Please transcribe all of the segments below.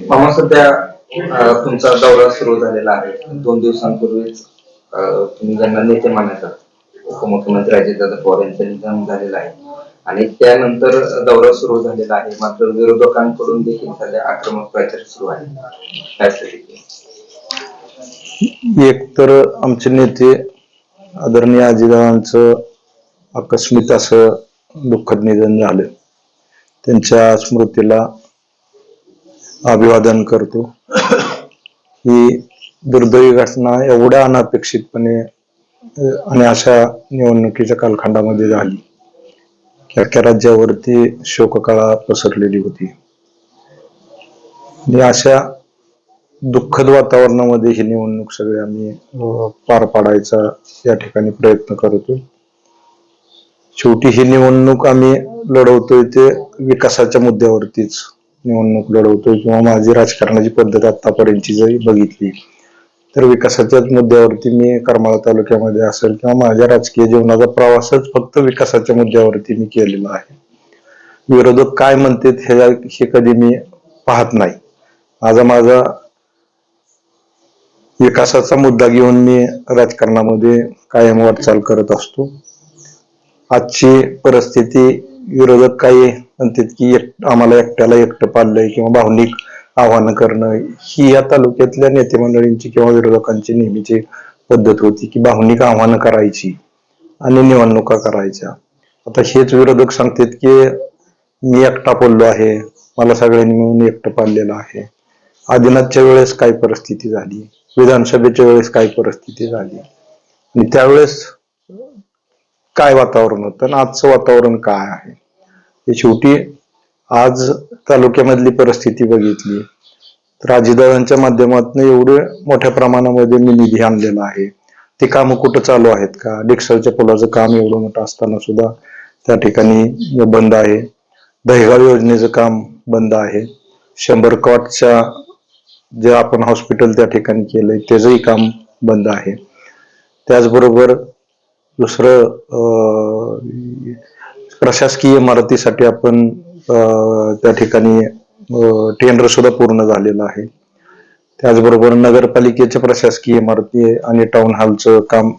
मामा सध्या तुमचा दौरा सुरू झालेला आहे. 2 दिवसांपूर्वीच तुम्ही ज्यांना नेते मानतात उपमुख्यमंत्री अजितदादा पवार यांचं निधन झालेलं आहे आणि त्यानंतर दौरा सुरू झालेला आहे. मात्र विरोधकांकडून देखील सध्या आक्रमक प्रचार सुरू आहे. काय स्थिती? एक तर आमचे नेते आदरणीय अजितदादांचं आकस्मिक असं दुःखद निधन झालं. त्यांच्या स्मृतीला अभिवादन करतो. ही दुर्दैवी घटना एवढ्या अनपेक्षितपणे आणि अशा निवडणुकीच्या कालखंडामध्ये झाली की अख्ख्या राज्यावरती शोककळा पसरलेली होती. आणि अशा दुःखद वातावरणामध्ये ही निवडणूक सगळे आम्ही पार पाडायचा या ठिकाणी प्रयत्न करतोय. शेवटी ही निवडणूक आम्ही लढवतोय ते विकासाच्या मुद्द्यावरतीच निवडणूक लढवतोय किंवा माझी राजकारणाची पद्धत आतापर्यंतची जरी बघितली तर विकासाच्याच मुद्द्यावरती मी करमाळा तालुक्यामध्ये असेल किंवा माझ्या राजकीय जीवनाचा प्रवासच फक्त विकासाच्या मुद्द्यावरती मी केलेला आहे. विरोधक काय म्हणतात हे कधी मी पाहत नाही. माझा विकासाचा मुद्दा घेऊन मी राजकारणामध्ये कायम वाटचाल करत असतो. आजची परिस्थिती विरोधक काही म्हणतात की आम्हाला एकट्याला एकटं पाडलंय किंवा भावनिक आव्हानं करणं, ही या तालुक्यातल्या नेते मंडळींची किंवा विरोधकांची नेहमीची पद्धत होती की भावनिक आव्हानं करायची आणि निवडणुका करायच्या. आता हेच विरोधक सांगतात की मी एकटा पडलो आहे, मला सगळ्यांनी मिळून एकटं पाडलेलं आहे. आदिनाथच्या वेळेस काय परिस्थिती झाली, विधानसभेच्या वेळेस काय परिस्थिती झाली आणि त्यावेळेस काय वातावरण होतं आणि आजचं वातावरण काय आहे. हे शेवटी आज तालुक्यामधली परिस्थिती बघितली तर अजितदादांच्या माध्यमातून एवढे मोठ्या प्रमाणामध्ये मी निधी आणलेला आहे. ते कामं कुठं चालू आहेत का? डिक्सलच्या पुलाचं काम एवढं मोठं असताना सुद्धा त्या ठिकाणी बंद आहे. दहिगाव योजनेचं काम बंद आहे. 100 कॉटच्या जे आपण हॉस्पिटल त्या ठिकाणी केलंय त्याचंही काम बंद आहे. त्याचबरोबर दुसरं प्रशासकीय इमारतीसाठी आपण त्या ठिकाणी टेंडर सुद्धा पूर्ण झालेलं आहे. त्याचबरोबर नगरपालिकेच्या प्रशासकीय इमारती आणि टाउन हॉलचं काम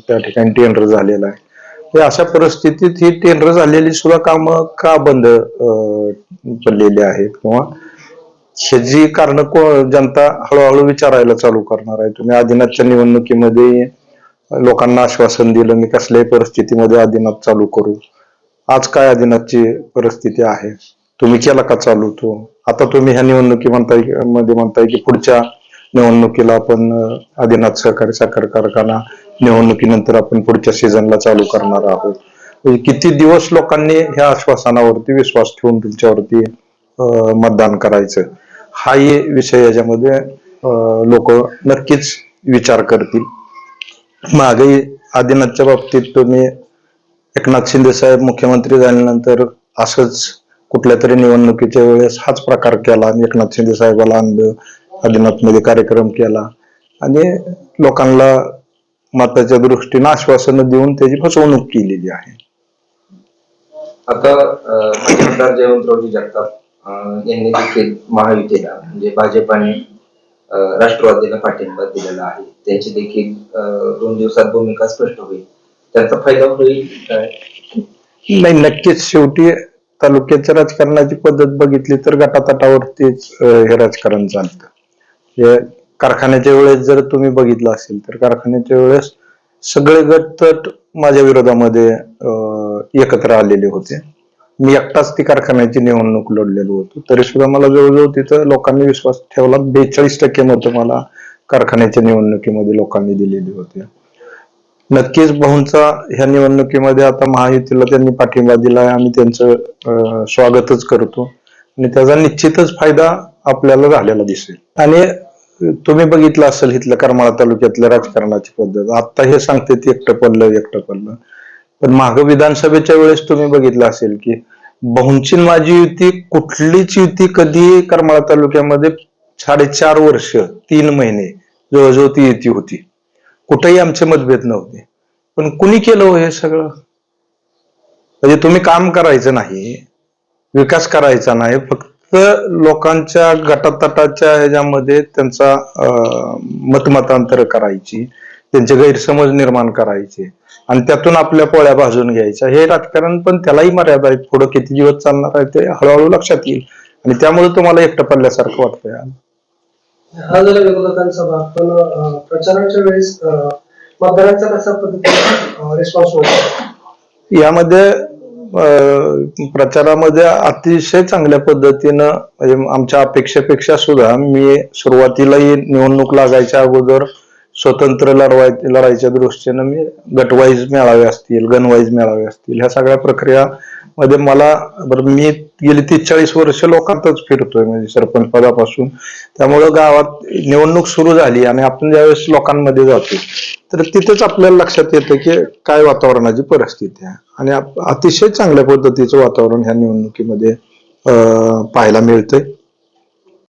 त्या ठिकाणी टेंडर झालेलं आहे. अशा परिस्थितीत ही टेंडर झालेली सुद्धा कामं का बंद पडलेली आहेत किंवा ह्याची कारण जनता हळूहळू विचारायला चालू करणार आहे. तुम्ही आदिनाथच्या निवडणुकीमध्ये लोकांना आश्वासन दिलं मी कसल्याही परिस्थितीमध्ये आदिनाथ चालू करू. आज काय आदिनाथची परिस्थिती आहे, तुम्ही केला का चालू तो? आता तुम्ही ह्या म्हणताय की पुढच्या निवडणुकीला आपण आदिनाथ सहकारी साखर कारखाना निवडणुकीनंतर आपण पुढच्या सीझनला चालू करणार आहोत. किती दिवस लोकांनी ह्या आश्वासनावरती विश्वास ठेवून तुमच्यावरती मतदान करायचं, हाही विषय याच्यामध्ये लोक नक्कीच विचार करतील. मागे आदिनाथच्या बाबतीत तुम्ही एकनाथ शिंदे साहेब मुख्यमंत्री झाल्यानंतर असंच कुठल्या तरी निवडणुकीच्या वेळेस हाच प्रकार केला आणि एकनाथ शिंदे साहेबाला आणलं, आदिनाथमध्ये कार्यक्रम केला आणि लोकांना मताच्या दृष्टीनं आश्वासनं देऊन त्याची फसवणूक केलेली आहे. आता आमदार जयवंतरावजी जगताप यांनी देखील महायुतीला म्हणजे भाजपाने राष्ट्रवादीला पाठिंबा दिलेला आहे. त्यांची देखील 2 दिवसात भूमिका स्पष्ट होईल. त्याचा फायदा होईल काय? नाही, नक्कीच. शेवटी तालुक्याच्या राजकारणाची पद्धत बघितली तर गटातटावरतीच हे राजकारण चालतं. हे कारखान्याच्या वेळेस जर तुम्ही बघितलं असेल तर कारखान्याच्या वेळेस सगळे गट तट माझ्या विरोधामध्ये एकत्र आलेले होते. मी एकटाच ती कारखान्याची निवडणूक लढलेलो होतो. तरी सुद्धा मला जवळजवळ तिथं लोकांनी विश्वास ठेवला. 42% मतं मला कारखान्याच्या निवडणुकीमध्ये लोकांनी दिलेली होती. नक्कीच भाऊंचा ह्या निवडणुकीमध्ये आता महायुतीला त्यांनी पाठिंबा दिलाय, आम्ही त्यांचं स्वागतच करतो आणि त्याचा निश्चितच फायदा आपल्याला झालेला दिसेल. आणि तुम्ही बघितलं असेल इथल्या करमाळा तालुक्यातल्या राजकारणाची पद्धत. आता हे सांगते ती एकटं पडलं, पण माग विधानसभेच्या वेळेस तुम्ही बघितलं असेल की भाऊंची माझी युती, कुठलीच युती कधी करमाळा तालुक्यामध्ये 4.5 वर्ष 3 महिने जवळजवळ ती युती होती. कुठेही आमचे मतभेद नव्हते. पण कुणी केलं हे सगळं? म्हणजे तुम्ही काम करायचं नाही, विकास करायचा नाही, फक्त तर लोकांच्या गटातटाच्या ह्याच्यामध्ये त्यांचा मतमतांतर करायची, त्यांचे गैरसमज निर्माण करायचे आणि त्यातून आपल्या पोळ्या भाजून घ्यायच्या. हे राजकारण पण त्यालाही मर्यादा आहेत. पुढे किती दिवस चालणार आहे ते हळूहळू लक्षात येईल आणि त्यामुळे तुम्हाला एकटं पडल्यासारखं वाटतंय. हा झाला विरोधकांचा भाग, पण प्रचाराच्या वेळेस मतदारांचा कसा पद्धतीने रिस्पॉन्स होतो? यामध्ये प्रचारामध्ये अतिशय चांगल्या पद्धतीनं म्हणजे आमच्या अपेक्षेपेक्षा सुद्धा मी सुरुवातीलाही निवडणूक लागायच्या अगोदर स्वतंत्र लढाईच्या दृष्टीनं मी गटवाईज मेळावे असतील, गणवाईज मेळावे असतील, ह्या सगळ्या प्रक्रिया मध्ये मला मी गेली 30-40 वर्ष लोकांतच फिरतोय म्हणजे सरपंच पदापासून. त्यामुळं गावात निवडणूक सुरू झाली आणि आपण ज्यावेळेस लोकांमध्ये जातो तर तिथेच आपल्याला लक्षात येतं की काय वातावरणाची परिस्थिती आहे आणि अतिशय चांगल्या पद्धतीचं वातावरण ह्या निवडणुकीमध्ये पाहायला मिळतंय.